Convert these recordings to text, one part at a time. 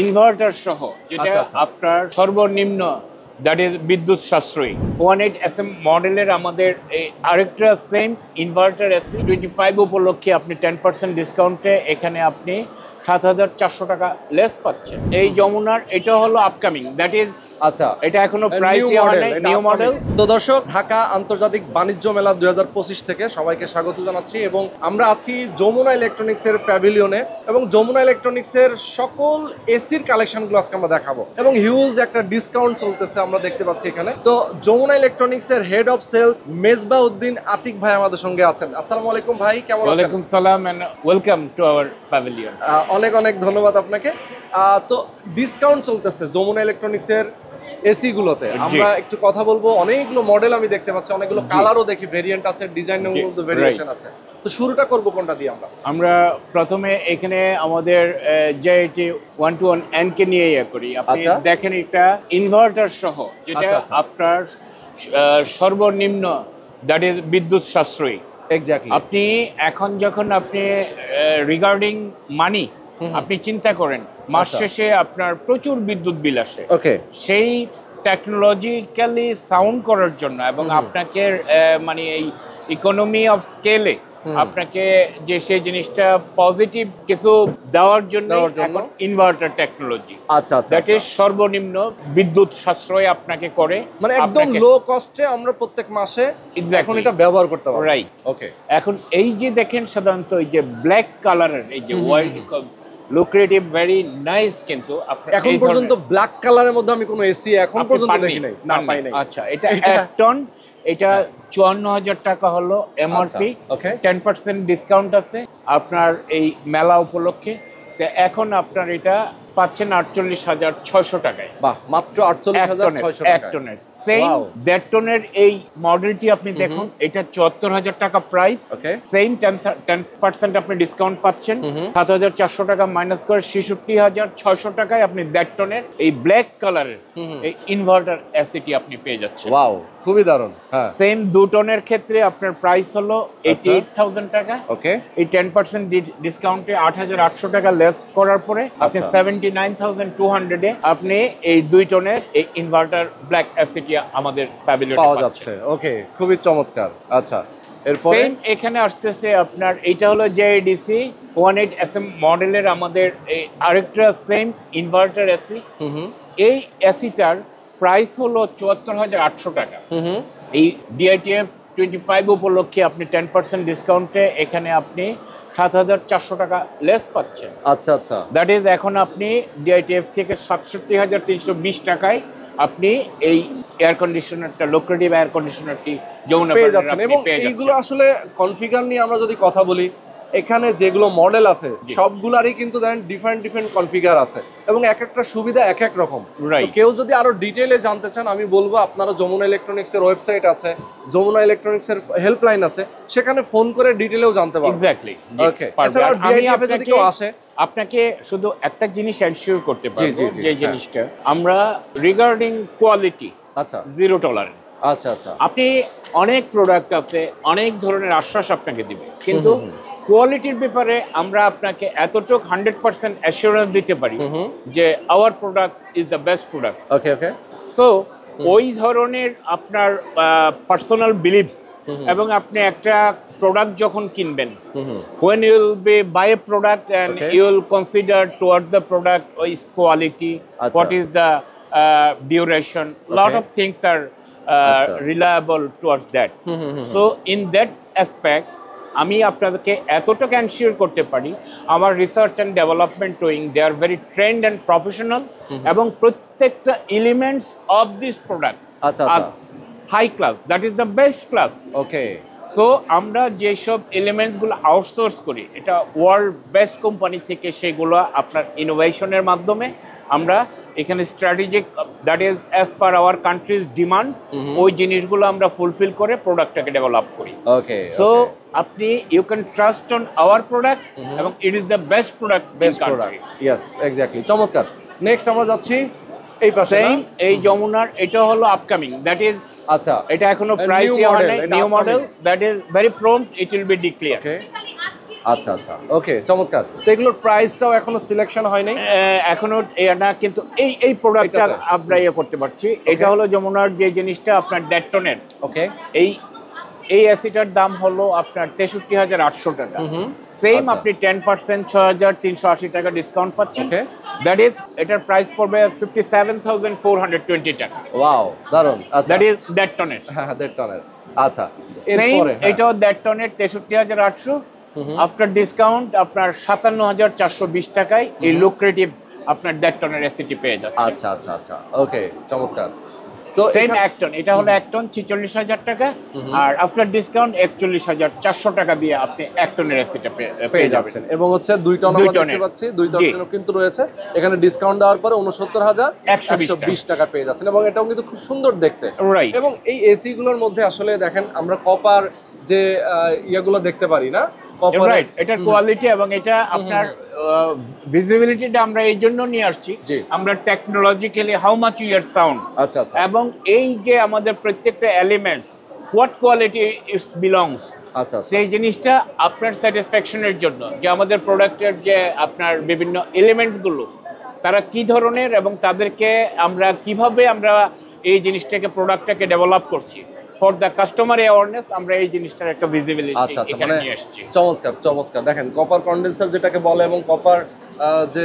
Inverter সহ, যেটা আচ্ছা, আচ্ছা। আপনার সর্বনিম্ন দ্যাট ইজ বিদ্যুৎ সাশ্রয়ী 18SM মডেলের আমাদের এই আরেকটা সেম ইনভার্টার এসি 25 উপলক্ষে আপনি 10% ডিসকাউন্টে এখানে আপনি 7,400 টাকা লেস পাচ্ছেন। এই যমুনার এটা হলো আপকামিং, দ্যাট ইজ আচ্ছা, এটা এখনো প্রাইস নিউ এটা মডেল। তো দর্শক, ঢাকা আন্তর্জাতিক বাণিজ্য মেলা 2025 থেকে সবাইকে স্বাগত জানাচ্ছি এবং আমরা আছি যমুনা ইলেকট্রনিক্স এর প্যাভিলিয়নে এবং যমুনা ইলেকট্রনিক্স এর সকল এসির কালেকশনগুলো আজকে আমরা দেখাবো এবং হিউজ একটা ডিসকাউন্ট চলতেছে আমরা দেখতে পাচ্ছি এখানে। তো যমুনা ইলেকট্রনিক্স এর head of sales Mejbauddin Atik ভাই আমাদের সঙ্গে আছেন। আসসালামু আলাইকুম ভাই, কেমন আছেন? ওয়ালাইকুম সালাম and welcome to our pavilion. অনেক অনেক ধন্যবাদ আপনাকে। তো ডিসকাউন্ট চলতেছে যমুনা ইলেকট্রনিক্স এর এসি গুলোতে, আমরা একটু কথা বলবো। অনেকগুলো মডেল আমি দেখতে পাচ্ছি, অনেকগুলো কালারও দেখি, ভেরিয়েন্ট আছে, ডিজাইনের মধ্যে ভেরিয়েশন আছে। তো শুরুটা করব কোনটা দিয়ে? আমরা প্রথমে এখানে আমাদের JIT 121N কে নিয়ে করি। আপনি দেখেন এটা ইনভার্টার সহ, যেটা আপনার সর্বনিম্ন দ্যাট ইজ বিদ্যুৎ সাশ্রয়ী। এক্স্যাক্টলি। আপনি এখন যখন আপনি রিগার্ডিং মানি আপনি চিন্তা করেন, মাস শেষে আপনার প্রচুর বিদ্যুৎ বিল আসে। ওকে, সেই টেকনোলজিক্যালি সাউন্ড করার জন্য এবং আপনাকে মানে এই ইকোনমি অফ স্কেলে আপনাকে যে সেই জিনিসটা পজিটিভ কিছু দেওয়ার জন্য এখন ইনভার্টার টেকনোলজি। আচ্ছা আচ্ছা, দ্যাট ইজ সর্বনিম্ন বিদ্যুৎ সাশ্রয় আপনাকে করে, মানে একদম লো কস্টে আমরা প্রত্যেক মাসে এখন এটা ব্যবহার করতে পারবো। রাইট। ওকে, এখন এই যে দেখেন সাধারণত এই যে ব্ল্যাক কালারের এই যে লুক্রেটিভ ভেরি নাইস, কিন্তু এখন পর্যন্ত ব্ল্যাক কালারের মধ্যে আমি কোনো এসি এখন পর্যন্ত দেখি নাই, না পাই নাই। আচ্ছা, এটা 1 টন, এটা 54,000 টাকা হলো এমআরপি। 10% ডিসকাউন্ট আছে আপনার এই মেলা উপলক্ষে। তো এখন আপনার এটা পাচ্ছেন 48,600 টাকায়। বাহ, মাত্র 48,600 টাকা। 1 টনের সেম 1.5 টনের এই মডেলটি আপনি দেখুন, এটা 74,000 টাকা প্রাইস। সেম 10% আপনি ডিসকাউন্ট পাচ্ছেন, 7,400 টাকা মাইনাস করে 66,600 টাকায় আপনি 1.5 টনের এই ব্ল্যাক কালারের এই ইনভার্টার এসিটি আপনি পেয়ে যাচ্ছেন। ওয়াও, খুবই দারুণ। হ্যাঁ, সেম 2 টনের ক্ষেত্রে আপনার প্রাইস হলো 88,000 টাকা। ওকে, এই 10% ডিসকাউন্টে 8,800 টাকা লেস করার পরে আপনি 79,200 এ আপনি এই 2 টনের এই ইনভার্টার ব্ল্যাক এসিটি আমাদের প্যাভিলিয়নে পাওয়া যাচ্ছে। ওকে, খুবই চমৎকার। আচ্ছা, এরপরে এখানে আসতেছে আপনার এইটা হলো JIDC 18SM মডেলের আমাদের এই আরেকটা সেম ইনভার্টার এসি। এই এসিটার প্রাইস হলো 74,800 টাকা। এই DITF 25 উপলক্ষে আপনি 10% ডিসকাউন্টে এখানে আপনি 7,400 টাকা লেস পাচ্ছেন। আচ্ছা আচ্ছা, দ্যাট ইজ এখন আপনি DITF থেকে 67,320 টাকায় আপনি এই এয়ার কন্ডিশনারটা, লোক্রেটিভ এয়ার কন্ডিশনারটি যমুনা পেয়ে যাচ্ছেন। এবং এইগুলো আসলে কনফিগার নিয়ে আমরা যদি কথা বলি, এখানে যেগুলো মডেল আছে সবগুলারই কিন্তু দেখেন ডিফারেন্ট ডিফারেন্ট কনফিগার আছে এবং এক একটা সুবিধা এক এক রকম। কেউ যদি আরো ডিটেইলে জানতে চান, আমি বলবো আপনারা যমুনা ইলেকট্রনিক্স এর ওয়েবসাইট আছে, যমুনা ইলেকট্রনিক্স এর হেল্পলাইন আছে, সেখানে ফোন করে ডিটেইলেও জানতে পারবেন। এক্স্যাক্টলি। ওকে, এছাড়া ডিআইএফ এ যদি কেউ আসে, আপনাকে শুধু একটা জিনিস এনশিওর করতে পারবো, যে জিনিসটা আমরা রিগার্ডিং কোয়ালিটি, আচ্ছা, জিরো টলারেন্স। আচ্ছা আচ্ছা, আপনি অনেক প্রোডাক্ট আছে, অনেক ধরনের আশ্বাস আপনাকে দিবে, কিন্তু কোয়ালিটির ব্যাপারে আমরা আপনাকে এতটুকু 100% অ্যাসুরেন্স দিতে পারি যে hour product is the best product. Okay okay, so ওই ধরনের আপনার পার্সোনাল বিলিভস এবং আপনি একটা প্রোডাক্ট যখন কিনবেন, when you will be buy a product and you will consider toward the product its quality, what is the duration, lot of things are reliable towards that. So in that aspect আমি আপনাদেরকে এতটুকু ensure করতে পারি, আমার research and development wing they are very trained and professional এবং প্রত্যেকটা elements of this product high class, that is the best class. Okay, so আমরা যেসব এলিমেন্টসগুলো আউটসোর্স করি, এটা ওয়ার্ল্ড বেস্ট কোম্পানি থেকে সেগুলো আপনার ইনোভেশনের মাধ্যমে আমরা এখানে strategic, that is as per our country's demand, ওই জিনিসগুলো আমরা ফুলফিল করে প্রোডাক্টটাকে ডেভেলপ করি। ওকে, সো আপনি you can trust on our product এবং it is the best product, best product. Yes, exactly, চমৎকার। নেক্সট আমরা যাচ্ছি এই পাশে, এই যমুনার এটা হলো আপকামিং, দ্যাট ইজ, আচ্ছা, এটা এখনো price new model, that is very prompt, it will be declare. আচ্ছা আচ্ছা, ওকে, চমৎকার। তো এগুলোর প্রাইসটাও এখনো সিলেকশন হয় নাই? এখনো না, কিন্তু এই প্রোডাক্টটা এটাতে? আমরা ইয়ে করতে পারছি। এটা হলো যমুনার যে জিনিসটা আপনার 1.5 টনের, ওকে। এই এসিটার দাম হলো আপনার 63,800 টাকা। সেম আচ্ছা। আপনি 10% 6,380 টাকা ডিসকাউন্ট পাচ্ছেন। ওকে। দ্যাট ইজ, এটার প্রাইস পড়বে 57,420 টাকা। ওয়াও, দারুন। আচ্ছা, দ্যাট ইজ 1.5 টনের। হ্যাঁ হ্যাঁ, 1.5 টনের। আচ্ছা, সেম এরপরে এটাও 1.5 টনের 63,800। আফটার ডিসকাউন্ট আপনার 57,420 টাকায় এই লুক্রেটিভ আপনার 1.5 টনের এসিটি পেয়ে যাচ্ছে। আচ্ছা আচ্ছা আচ্ছা, ওকে, চমৎকার। তো সেম 1 টন, এটা হলো 1 টন 46,000 টাকা, আর আফটার ডিসকাউন্ট 41,400 টাকা দিয়ে আপনি 1 টনের এসিটা পেয়ে যাচ্ছেন। এবং হচ্ছে 2 টন আমরা দেখতে পাচ্ছি, 2 টনেরও কিন্তু রয়েছে। এখানে ডিসকাউন্ট দেওয়ার পরে 69,120 টাকা পেয়ে যাচ্ছেন, এবং এটাও কিন্তু খুব সুন্দর দেখতে। রাইট। এবং এই এসি গুলোর মধ্যে আসলে দেখেন আমরা কপার যে ইয়াগুলো দেখতে পারি না, কপার। রাইট, এটার কোয়ালিটি এবং এটা আপনার ভিজিবিলিটিটা আমরা এই জন্য নিয়ে আসছি, জি। আমরা technologically how much year sound, আচ্ছা আচ্ছা এবং এই যে আমাদের প্রত্যেকটা elements what quality it's belongs, আচ্ছা, সেই জিনিসটা আপনার স্যাটিসফ্যাকশনের জন্য, যে আমাদের প্রোডাক্টের যে আপনার বিভিন্ন এলিমেন্টসগুলো তারা কি ধরনের এবং তাদেরকে আমরা কিভাবে আমরা এই জিনিসটাকে প্রোডাক্টটাকে ডেভেলপ করছি ফর দ্য কাস্টমার অ্যাওয়ারনেস, আমরা এই জিনিসটার একটা ভিজিবিলিটি আচ্ছা আচ্ছা, এখানে মানে নিয়ে আসছি। চমৎকার চমৎকার। দেখেন কপার কন্ডেন্সার যেটাকে বলে, এবং কপার যে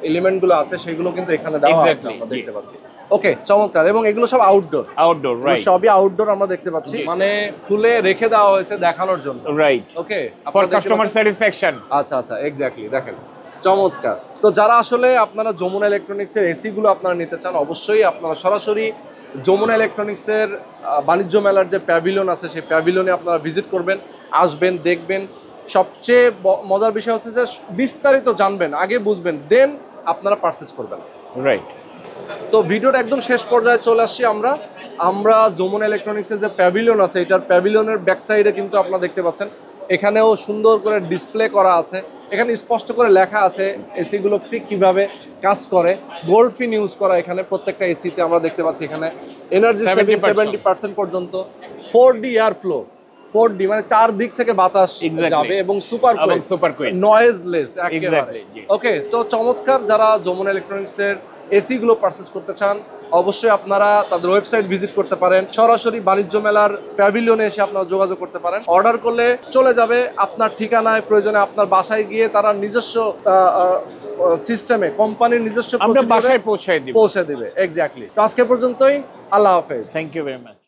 এলিমেন্ট গুলো আছে সেগুলো কিন্তু এখানে দেওয়া আছে, Exactly, আমরা জি। দেখতে পাচ্ছি। ওকে, চমৎকার। এবং এগুলো সব আউটডোর, আউটডোর, রাইট, সবই আউটডোর আমরা দেখতে পাচ্ছি, জি। মানে খুলে রেখে দেওয়া হয়েছে দেখানোর জন্য। Right, okay, for customer satisfaction. আচ্ছা আচ্ছা, এক্স্যাক্টলি। দেখেন চমৎকার। তো যারা আসলে আপনারা যমুনা ইলেকট্রনিক্সের এসি গুলো আপনারা নিতে চান, অবশ্যই আপনারা সরাসরি যমুনা ইলেকট্রনিক্সের বাণিজ্য মেলার যে প্যাভিলিয়ন আছে সেই প্যাভিলিয়নে আপনারা ভিজিট করবেন, আসবেন, দেখবেন। সবচেয়ে মজার বিষয় হচ্ছে যে বিস্তারিত জানবেন, আগে বুঝবেন, দেন আপনারা পারচেস করবেন। রাইট। তো ভিডিওটা একদম শেষ পর্যায়ে চলে আসছি আমরা যমুনা ইলেকট্রনিক্সের যে প্যাভিলিয়ন আছে, এটার প্যাভিলিয়নের ব্যাক সাইডে কিন্তু আপনারা দেখতে পাচ্ছেন এখানেও সুন্দর করে ডিসপ্লে করা আছে। এখানে স্পষ্ট করে লেখা আছে এসিগুলো ঠিক কীভাবে কাজ করে। গোল্ড ফিন ইউজ করা এখানে প্রত্যেকটা এসিতে আমরা দেখতে পাচ্ছি। এখানে এনার্জি 70% পর্যন্ত, 4D এয়ার ফ্লো, 4D মানে 4 দিক থেকে বাতাস যাবে, এবং সুপার কুইক, নয়েজলেস একেবারে। Exactly, জি। ওকে, তো চমৎকার। যারা যমুনা ইলেকট্রনিক্সের এসি গুলো পারচেস করতে চান, অবশ্যই আপনারা তাদের ওয়েবসাইট ভিজিট করতে পারেন, সরাসরি বাণিজ্য মেলার প্যাভিলিয়নে এসে আপনারা যোগাযোগ করতে পারেন। অর্ডার করলে চলে যাবে আপনার ঠিকানায়, প্রয়োজনে আপনার বাসায় গিয়ে তারা নিজস্ব সিস্টেমে, কোম্পানির নিজস্ব আমরা বাসায় পৌঁছে দিবে। এক্স্যাক্টলি। তো আজকে পর্যন্তই, আল্লাহ হাফেজ। Thank you very much.